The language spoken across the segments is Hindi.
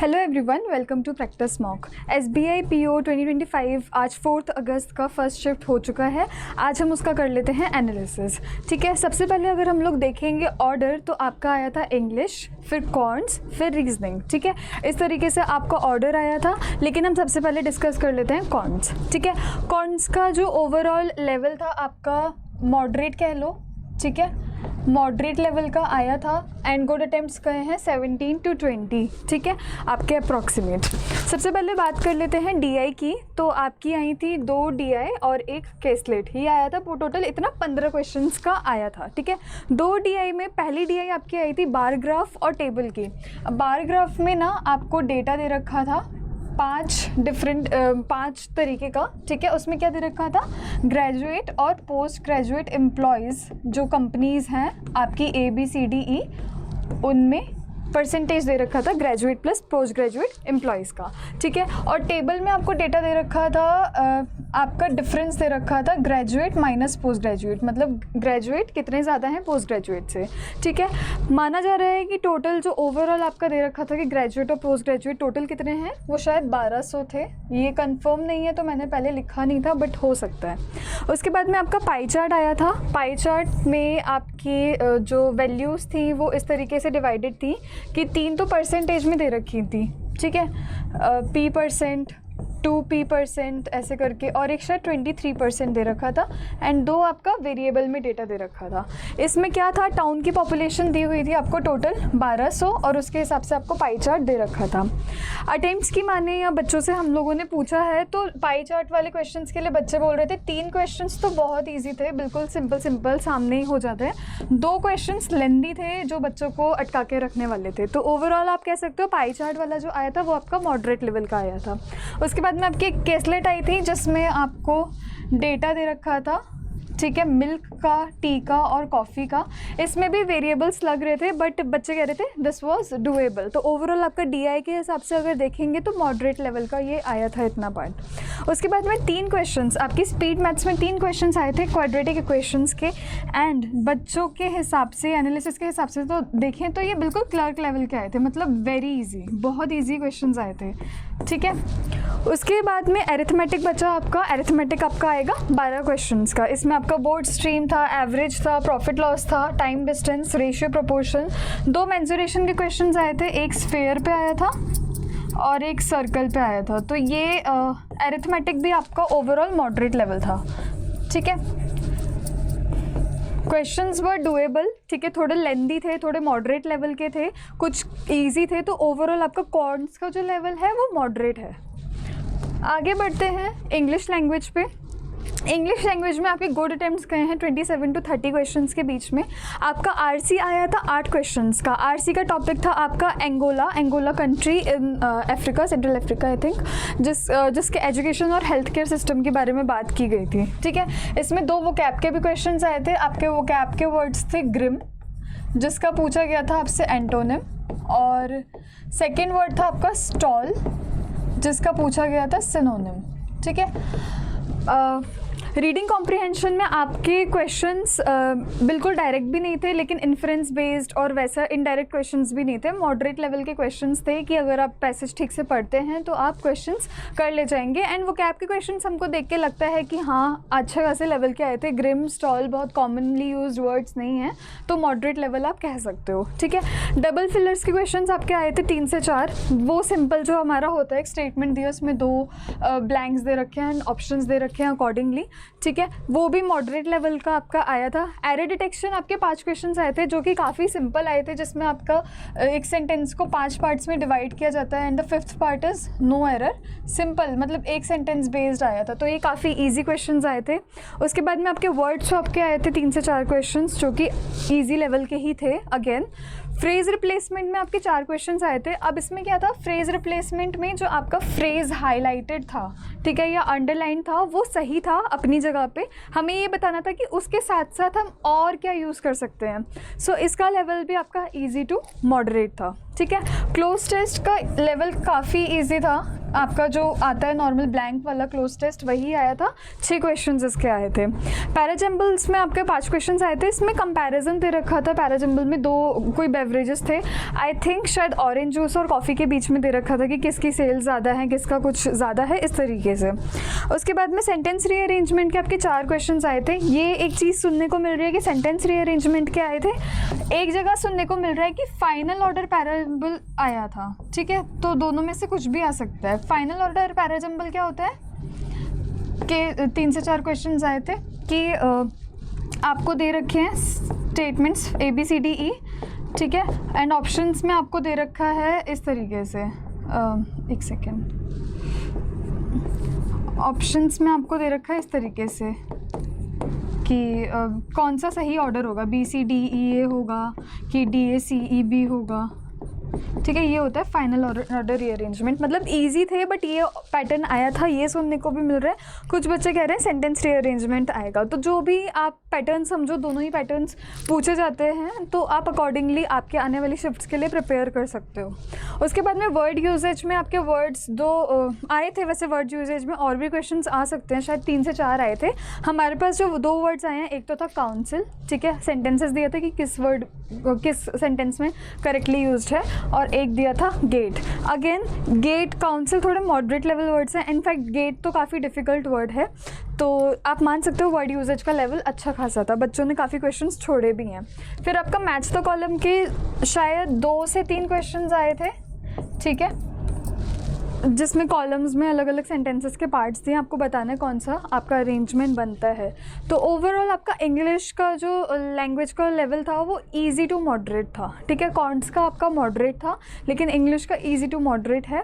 Hello everyone, welcome to practice mock. SBI PO 2025 आज 4 अगस्त का फर्स्ट शिफ्ट हो चुका है। आज हम उसका कर लेते हैं एनालिसिस। ठीक है, सबसे पहले अगर हम लोग देखेंगे ऑर्डर तो आपका आया था इंग्लिश, फिर कॉर्न्स, फिर रीजनिंग। ठीक है, इस तरीके से आपका ऑर्डर आया था, लेकिन हम सबसे पहले डिस्कस कर लेते हैं कॉर्न्स। ठीक है, कॉर्न्स का जो ओवरऑल लेवल था आपका मॉडरेट कह लो। ठीक है, मॉडरेट लेवल का आया था एंड गुड अटेम्प्ट्स गए हैं 17 to 20। ठीक है, आपके अप्रॉक्सीमेट। सबसे पहले बात कर लेते हैं DI की। तो आपकी आई थी 2 DI और 1 केसलेट ही आया था। वो टोटल इतना 15 क्वेश्चंस का आया था। ठीक है, 2 DI में पहली DI आपकी आई थी बार ग्राफ और टेबल की। बार ग्राफ में ना आपको डेटा दे रखा था 5 तरीके का। ठीक है, उसमें क्या दे रखा था, ग्रेजुएट और पोस्ट ग्रेजुएट एम्प्लॉयज़ जो कंपनीज़ हैं आपकी ABCDE, उनमें परसेंटेज दे रखा था graduate plus post graduate employees का। ठीक है, और टेबल में आपको डेटा दे रखा था, आपका डिफरेंस दे रखा था ग्रेजुएट माइनस पोस्ट ग्रेजुएट, मतलब ग्रेजुएट कितने ज़्यादा हैं पोस्ट ग्रेजुएट से। ठीक है, माना जा रहा है कि टोटल जो ओवरऑल आपका दे रखा था कि ग्रेजुएट और पोस्ट ग्रेजुएट टोटल कितने हैं, वो शायद 1200 थे। ये कंफर्म नहीं है तो मैंने पहले लिखा नहीं था, बट हो सकता है। उसके बाद में आपका पाई चार्ट आया था। पाई चार्ट में आपकी जो वैल्यूज़ थी वो इस तरीके से डिवाइडेड थी कि 3 तो परसेंटेज में दे रखी थी। ठीक है, P%, 2P% ऐसे करके, और एक शायद 23% दे रखा था एंड 2 आपका वेरिएबल में डेटा दे रखा था। इसमें क्या था, टाउन की पॉपुलेशन दी हुई थी आपको टोटल 1200 और उसके हिसाब से आपको पाई चार्ट दे रखा था। अटेम्प्ट्स की माने या बच्चों से हम लोगों ने पूछा है तो पाई चार्ट वाले क्वेश्चंस के लिए बच्चे बोल रहे थे 3 क्वेश्चंस तो बहुत ईजी थे, बिल्कुल सिंपल सामने ही हो जाते हैं। 2 क्वेश्चंस लेंदी थे जो बच्चों को अटका के रखने वाले थे। तो ओवरऑल आप कह सकते हो पाई चार्ट वाला जो आया था वो आपका मॉडरेट लेवल का आया था। उसके बाद में आपकी एक केसलेट आई थी जिसमें आपको डेटा दे रखा था। ठीक है, मिल्क का, टी का और कॉफ़ी का। इसमें भी वेरिएबल्स लग रहे थे बट बच्चे कह रहे थे दिस वाज डूएबल। तो ओवरऑल आपका DI के हिसाब से अगर देखेंगे तो मॉडरेट लेवल का ये आया था इतना पार्ट। उसके बाद में 3 क्वेश्चंस आपकी स्पीड मैथ्स में 3 क्वेश्चंस आए थे क्वाड्रेटिक इक्वेशंस के, एंड बच्चों के हिसाब से एनालिसिस के हिसाब से तो देखें तो ये बिल्कुल क्लर्क लेवल के आए थे, मतलब वेरी ईजी, बहुत ईजी क्वेश्चंस आए थे। ठीक है, उसके बाद में एरिथमेटिक बचा आपका। एरिथमेटिक आपका आएगा 12 क्वेश्चंस का। इसमें आपका बोर्ड स्ट्रीम था, एवरेज था, प्रॉफिट लॉस था, time distance, ratio proportion. 2 mensuration के क्वेश्चंस आए थे, एक स्फेयर पे आया था और एक सर्कल पे आया था। तो ये एरिथमेटिक भी आपका ओवरऑल मॉडरेट लेवल था। ठीक है, क्वेश्चंस वर डूएबल। ठीक है, थोड़े लेंदी थे, थोड़े मॉडरेट लेवल के थे, कुछ इजी थे। तो ओवरऑल आपका कॉर्न्स का जो लेवल है वो मॉडरेट है। आगे बढ़ते हैं इंग्लिश लैंग्वेज पे। इंग्लिश लैंग्वेज में आपके गुड अटेम्प्ट्स गए हैं 27 to 30 क्वेश्चंस के बीच में। आपका RC आया था 8 क्वेश्चंस का। RC का टॉपिक था आपका Angola country in Africa, central Africa I think, जिसके एजुकेशन और हेल्थ केयर सिस्टम के बारे में बात की गई थी। ठीक है, इसमें 2 वोकैब के भी क्वेश्चंस आए थे। आपके वोकैब के वर्ड्स थे ग्रिम, जिसका पूछा गया था आपसे एंटोनिम, और सेकेंड वर्ड था आपका स्टॉल, जिसका पूछा गया था सिनोनिम। ठीक है, रीडिंग कॉम्प्रिहेंशन में आपके क्वेश्चंस बिल्कुल डायरेक्ट भी नहीं थे, लेकिन इन्फ्रेंस बेस्ड और वैसा इनडायरेक्ट क्वेश्चंस भी नहीं थे। मॉडरेट लेवल के क्वेश्चंस थे कि अगर आप पैसेज ठीक से पढ़ते हैं तो आप क्वेश्चंस कर ले जाएंगे। एंड वो कैप के क्वेश्चंस हमको देख के लगता है कि हाँ अच्छे खासे लेवल के आए थे। ग्रिम, स्टॉल बहुत कॉमनली यूज वर्ड्स नहीं हैं, तो मॉडरेट लेवल आप कह सकते हो। ठीक है, डबल फिलर्स के क्वेश्चंस आपके आए थे 3 से 4। वो सिंपल जो हमारा होता है, एक स्टेटमेंट दिया, उसमें 2 ब्लैंक्स दे रखे हैं एंड ऑप्शंस दे रखे हैं अकॉर्डिंगली। ठीक है, वो भी मॉडरेट लेवल का आपका आया था। एरर डिटेक्शन आपके 5 क्वेश्चंस आए थे जो कि काफ़ी सिंपल आए थे, जिसमें आपका एक सेंटेंस को 5 पार्ट्स में डिवाइड किया जाता है and the 5th part is no error, simple, मतलब एक सेंटेंस बेस्ड आया था। तो ये काफ़ी ईजी क्वेश्चंस आए थे। उसके बाद में आपके वर्ड शॉप के आए थे 3 से 4 क्वेश्चंस जो कि ईजी लेवल के ही थे। अगेन फ्रेज रिप्लेसमेंट में आपके 4 क्वेश्चंस आए थे। अब इसमें क्या था, फ्रेज रिप्लेसमेंट में जो आपका फ्रेज हाईलाइटेड था, ठीक है, या अंडरलाइन था, वो सही था अपनी जगह पे। हमें ये बताना था कि उसके साथ साथ हम और क्या यूज़ कर सकते हैं। सो इसका लेवल भी आपका इजी टू मॉडरेट था। ठीक है, क्लोज टेस्ट का लेवल काफ़ी इजी था। आपका जो आता है नॉर्मल ब्लैंक वाला क्लोज टेस्ट वही आया था, 6 क्वेश्चंस इसके आए थे। पैराजम्बल्स में आपके 5 क्वेश्चंस आए थे। इसमें कंपैरिजन दे रखा था, पैराजम्बल में 2 कोई बेवरेजेस थे, आई थिंक शायद ऑरेंज जूस और कॉफ़ी के बीच में दे रखा था कि किसकी सेल ज़्यादा है, किसका कुछ ज़्यादा है, इस तरीके से। उसके बाद में सेंटेंस रीअरेंजमेंट के आपके 4 क्वेश्चंस आए थे। ये एक चीज़ सुनने को मिल रही है कि सेंटेंस रीअरेंजमेंट के आए थे, एक जगह सुनने को मिल रहा है कि फाइनल ऑर्डर पैराजम्बल आया था, ठीक है, तो दोनों में से कुछ भी आ सकता है। फाइनल ऑर्डर पैराजम्बल क्या होता है कि 3 से 4 क्वेश्चंस आए थे कि आपको दे रखे हैं स्टेटमेंट्स ABCDE, ठीक है, एंड ऑप्शंस में आपको दे रखा है इस तरीके से, एक सेकेंड, ऑप्शंस में आपको दे रखा है इस तरीके से कि कौन सा सही ऑर्डर होगा, BCDEA होगा कि DACEB होगा, ठीक है, ये होता है फाइनल ऑर्डर रीअरेंजमेंट। मतलब इजी थे बट ये पैटर्न आया था, ये सुनने को भी मिल रहा है। कुछ बच्चे कह रहे हैं सेंटेंस रीअरेंजमेंट आएगा, तो जो भी आप पैटर्न समझो, दोनों ही पैटर्न्स पूछे जाते हैं, तो आप अकॉर्डिंगली आपके आने वाली शिफ्ट्स के लिए प्रिपेयर कर सकते हो। उसके बाद में वर्ड यूजेज में आपके वर्ड्स 2 आए थे, वैसे वर्ड यूजेज में और भी क्वेश्चन आ सकते हैं, शायद 3 से 4 आए थे। हमारे पास जो 2 वर्ड्स आए हैं, एक तो था काउंसिल, ठीक है, सेंटेंसेस दिया था कि किस वर्ड किस सेंटेंस में करेक्टली यूज्ड है, और एक दिया था गेट। अगेन गेट, काउंसिल थोड़े मॉडरेट लेवल वर्ड्स हैं, इनफैक्ट गेट तो काफ़ी डिफ़िकल्ट वर्ड है, तो आप मान सकते हो वर्ड यूजेज का लेवल अच्छा खासा था, बच्चों ने काफ़ी क्वेश्चंस छोड़े भी हैं। फिर आपका मैच द कॉलम के शायद 2 से 3 क्वेश्चंस आए थे, ठीक है, जिसमें कॉलम्स में अलग अलग सेंटेंसेस के पार्ट्स दिए, आपको बताना है कौन सा आपका अरेंजमेंट बनता है। तो ओवरऑल आपका इंग्लिश का जो लैंग्वेज का लेवल था वो इजी टू मॉडरेट था, ठीक है, कॉन्ट्स का आपका मॉडरेट था, लेकिन इंग्लिश का इजी टू मॉडरेट है।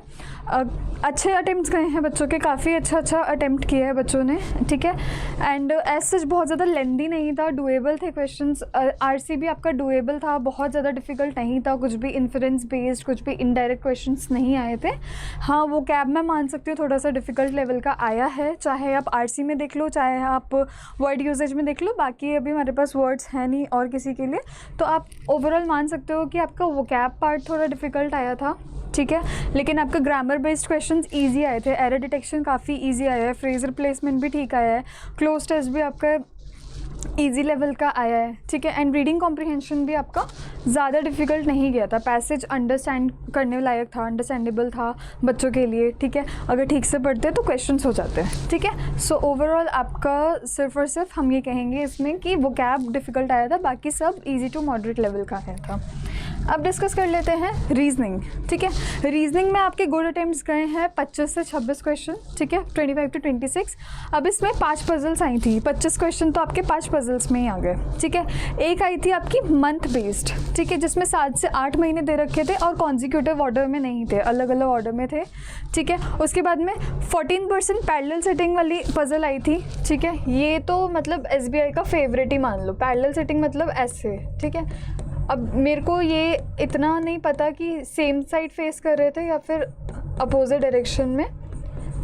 अच्छे अटेम्प्ट्स गए हैं बच्चों के, काफ़ी अच्छा अटेम्प्ट किया है बच्चों ने, ठीक है, एंड एज सच बहुत ज़्यादा लेंदी नहीं था, डुएबल थे क्वेश्चंस। RCB आपका डुएबल था, बहुत ज़्यादा डिफिकल्ट नहीं था, कुछ भी इन्फरेंस बेस्ड, कुछ भी इनडायरेक्ट क्वेश्चंस नहीं आए थे। हाँ, वो कैब मैं मान सकती हूँ थोड़ा सा डिफ़िकल्ट लेवल का आया है, चाहे आप RC में देख लो, चाहे आप वर्ड यूजेज में देख लो, बाकी अभी हमारे पास वर्ड्स हैं नहीं और किसी के लिए, तो आप ओवरऑल मान सकते हो कि आपका वो कैब पार्ट थोड़ा डिफ़िकल्ट आया था, ठीक है, लेकिन आपका ग्रामर बेस्ड क्वेश्चंस इजी आए थे, एरर डिटेक्शन काफ़ी इजी आया है, फ्रेजर प्लेसमेंट भी ठीक आया है, क्लोज टेस्ट भी आपका इजी लेवल का आया है, ठीक है, एंड रीडिंग कॉम्प्रिहेंशन भी आपका ज़्यादा डिफ़िकल्ट नहीं गया था, पैसेज अंडरस्टैंड करने लायक था, अंडरस्टैंडेबल था बच्चों के लिए, ठीक है, अगर ठीक से पढ़ते तो क्वेश्चंस हो जाते हैं, ठीक है। सो ओवरऑल आपका सिर्फ और सिर्फ हम ये कहेंगे इसमें कि वो कैब डिफ़िकल्ट आया था, बाकी सब ईजी टू मॉडरेट लेवल का आया था। अब डिस्कस कर लेते हैं रीजनिंग, ठीक है। रीजनिंग में आपके गुड अटेम्प्ट्स गए हैं 25 से 26 क्वेश्चन, ठीक है, 25 to 26। अब इसमें 5 पजल्स आई थी, 25 क्वेश्चन तो आपके 5 पजल्स में ही आ गए, ठीक है। एक आई थी आपकी मंथ बेस्ड, ठीक है, जिसमें 7 से 8 महीने दे रखे थे और कॉन्जिक्यूटिव ऑर्डर में नहीं थे, अलग अलग ऑर्डर में थे, ठीक है। उसके बाद में 14% पैरेलल सेटिंग वाली पजल आई थी, ठीक है, ये तो मतलब SBI का फेवरेट ही मान लो, पैरेलल सेटिंग मतलब ऐसे, ठीक है। अब मेरे को ये इतना नहीं पता कि सेम साइड फेस कर रहे थे या फिर अपोजिट डायरेक्शन में,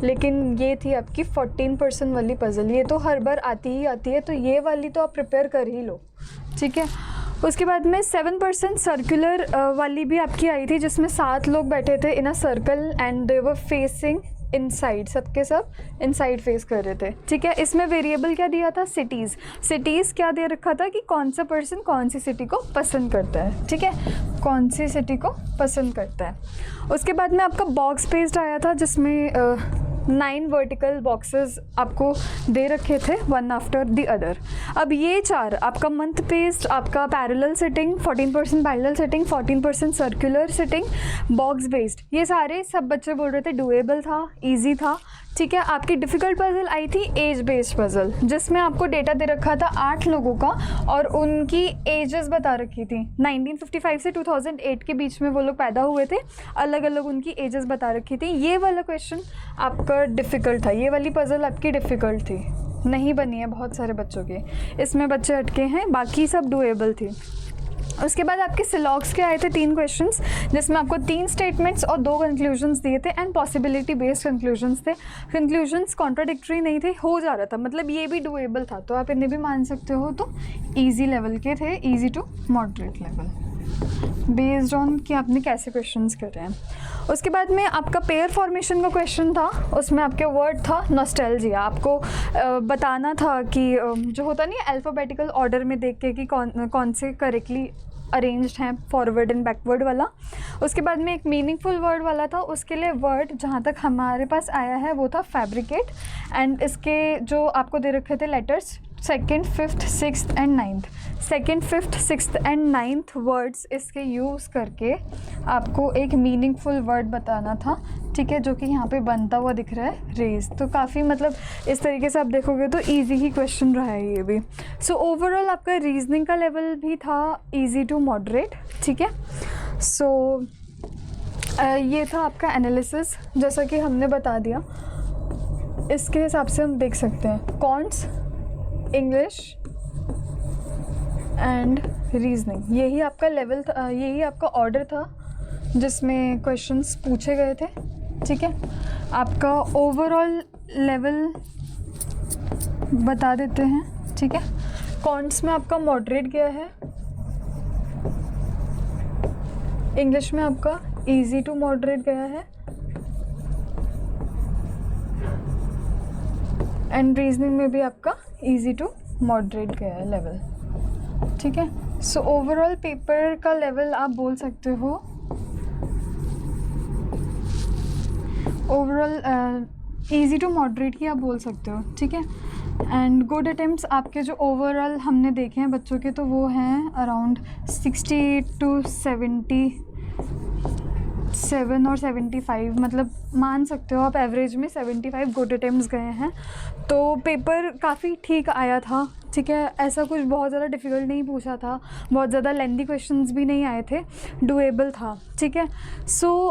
लेकिन ये थी आपकी 14% वाली पजल, ये तो हर बार आती ही आती है, तो ये वाली तो आप प्रिपेयर कर ही लो, ठीक है। उसके बाद में 7% सर्कुलर वाली भी आपकी आई थी, जिसमें 7 लोग बैठे थे in a circle and they were facing inside, सबके सब इनसाइड फेस कर रहे थे, ठीक है। इसमें वेरिएबल क्या दिया था, सिटीज़। सिटीज़ क्या दे रखा था कि कौन सा पर्सन कौन सी सिटी को पसंद करता है, ठीक है, कौन सी सिटी को पसंद करता है। उसके बाद में आपका बॉक्स बेस्ड आया था, जिसमें 9 वर्टिकल बॉक्सेस आपको दे रखे थे, वन आफ्टर द अदर। अब ये 4 आपका मंथ बेस्ड, आपका parallel setting, 14% parallel setting, 14% circular setting, box based, ये सारे सब बच्चे बोल रहे थे डुएबल था, इजी था, ठीक है। आपकी डिफ़िकल्ट पजल आई थी एज बेस्ड पजल, जिसमें आपको डेटा दे रखा था 8 लोगों का और उनकी एजेस बता रखी थी, 1955 से 2008 के बीच में वो लोग पैदा हुए थे, अलग अलग उनकी एजेस बता रखी थी। ये वाला क्वेश्चन आपका डिफ़िकल्ट था, ये वाली पजल आपकी डिफ़िकल्ट थी, नहीं बनी है बहुत सारे बच्चों की, इसमें बच्चे अटके हैं, बाकी सब डुएबल थी। उसके बाद आपके सिलॉग्स के आए थे 3 क्वेश्चंस, जिसमें आपको 3 स्टेटमेंट्स और 2 कंक्लूजन्स दिए थे एंड पॉसिबिलिटी बेस्ड कंक्लूजन्स थे। कंक्लूजन्स कॉन्ट्राडिक्टरी नहीं थे, हो जा रहा था, मतलब ये भी डुएबल था, तो आप इन्हें भी मान सकते हो, तो इजी लेवल के थे, easy to moderate level. Based on कि आपने कैसे क्वेश्चंस करे हैं। उसके बाद में आपका पेयर फॉर्मेशन का क्वेश्चन था, उसमें आपके वर्ड था नॉस्टैल्जिया। आपको बताना था कि जो होता नहीं अल्फ़ाबेटिकल ऑर्डर में देख के कि कौन से करेक्टली अरेंज्ड हैं, फॉरवर्ड एंड बैकवर्ड वाला। उसके बाद में एक मीनिंगफुल वर्ड वाला था, उसके लिए वर्ड जहाँ तक हमारे पास आया है वो था फैब्रिकेट। एंड इसके जो आपको दे रखे थे letters 2nd, 5th, 6th and 9th, 2nd, 5th, 6th and 9th words इसके यूज़ करके आपको एक मीनिंगफुल वर्ड बताना था, ठीक है, जो कि यहाँ पे बनता हुआ दिख रहा है रेज। तो काफ़ी मतलब इस तरीके से आप देखोगे तो इजी ही क्वेश्चन रहा है ये भी। सो ओवरऑल आपका रीजनिंग का लेवल भी था इजी टू मॉडरेट, ठीक है। सो ये था आपका एनालिसिस, जैसा कि हमने बता दिया। इसके हिसाब से हम देख सकते हैं कॉन्ट्स, इंग्लिश एंड रीजनिंग, यही आपका लेवल था, यही आपका ऑर्डर था जिसमें क्वेश्चंस पूछे गए थे, ठीक है। आपका ओवरऑल लेवल बता देते हैं, ठीक है। कॉन्ट्स में आपका मॉडरेट गया है, इंग्लिश में आपका इजी टू मॉडरेट गया है, एंड रीजनिंग में भी आपका इजी टू मॉडरेट गया है लेवल, ठीक है। सो ओवरऑल पेपर का लेवल आप बोल सकते हो ओवरऑल इजी टू मॉडरेट ही आप बोल सकते हो, ठीक है। एंड गुड अटेम्प्ट्स आपके जो ओवरऑल हमने देखे हैं बच्चों के, तो वो हैं अराउंड 68 to 77 और 75, मतलब मान सकते हो आप एवरेज में 75 गुड अटेम्प्ट्स गए हैं। तो पेपर काफ़ी ठीक आया था, ठीक है। ऐसा कुछ बहुत ज़्यादा डिफ़िकल्ट नहीं पूछा था, बहुत ज़्यादा लेंदी क्वेश्चंस भी नहीं आए थे, डुएबल था, ठीक है। सो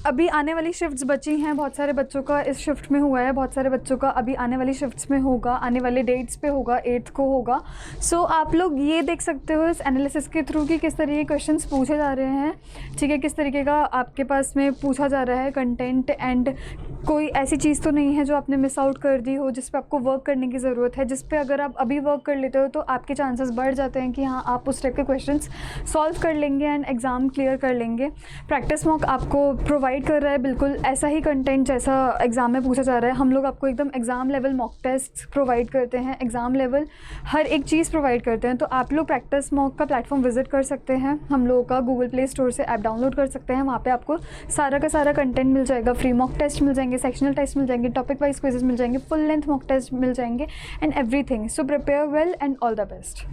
अभी आने वाली शिफ्ट्स बची हैं, बहुत सारे बच्चों का इस शिफ्ट में हुआ है, बहुत सारे बच्चों का अभी आने वाली शिफ्ट्स में होगा, आने वाले डेट्स पे होगा, 8th को होगा। सो आप लोग ये देख सकते हो इस एनालिसिस के थ्रू कि किस तरीके के क्वेश्चंस पूछे जा रहे हैं, ठीक है, किस तरीके का आपके पास में पूछा जा रहा है कंटेंट। एंड कोई ऐसी चीज़ तो नहीं है जो आपने मिस आउट कर दी हो, जिस पे आपको वर्क करने की ज़रूरत है, जिस पे अगर आप अभी वर्क कर लेते हो तो आपके चांसेस बढ़ जाते हैं कि हाँ आप उस टाइप के क्वेश्चंस सॉल्व कर लेंगे एंड एग्ज़ाम क्लियर कर लेंगे। प्रैक्टिस मॉक आपको प्रोवाइड कर रहा है बिल्कुल ऐसा ही कंटेंट जैसा एग्ज़ाम में पूछा जा रहा है। हम लोग आपको एकदम exam level mock test provide करते हैं, एग्ज़ाम लेवल हर एक चीज़ प्रोवाइड करते हैं। तो आप लोग प्रैक्टिस मॉक का प्लेटफॉर्म विजिट कर सकते हैं, हम लोगों का गूगल प्ले स्टोर से ऐप डाउनलोड कर सकते हैं। वहाँ पे आपको सारा का सारा कंटेंट मिल जाएगा, फ्री मॉक टेस्ट मिल जाएंगे, सेक्शनल टेस्ट मिल जाएंगे, टॉपिक वाइज क्विजेस मिल जाएंगे, फुल लेंथ मॉक टेस्ट मिल जाएंगे and everything. So prepare well and all the best.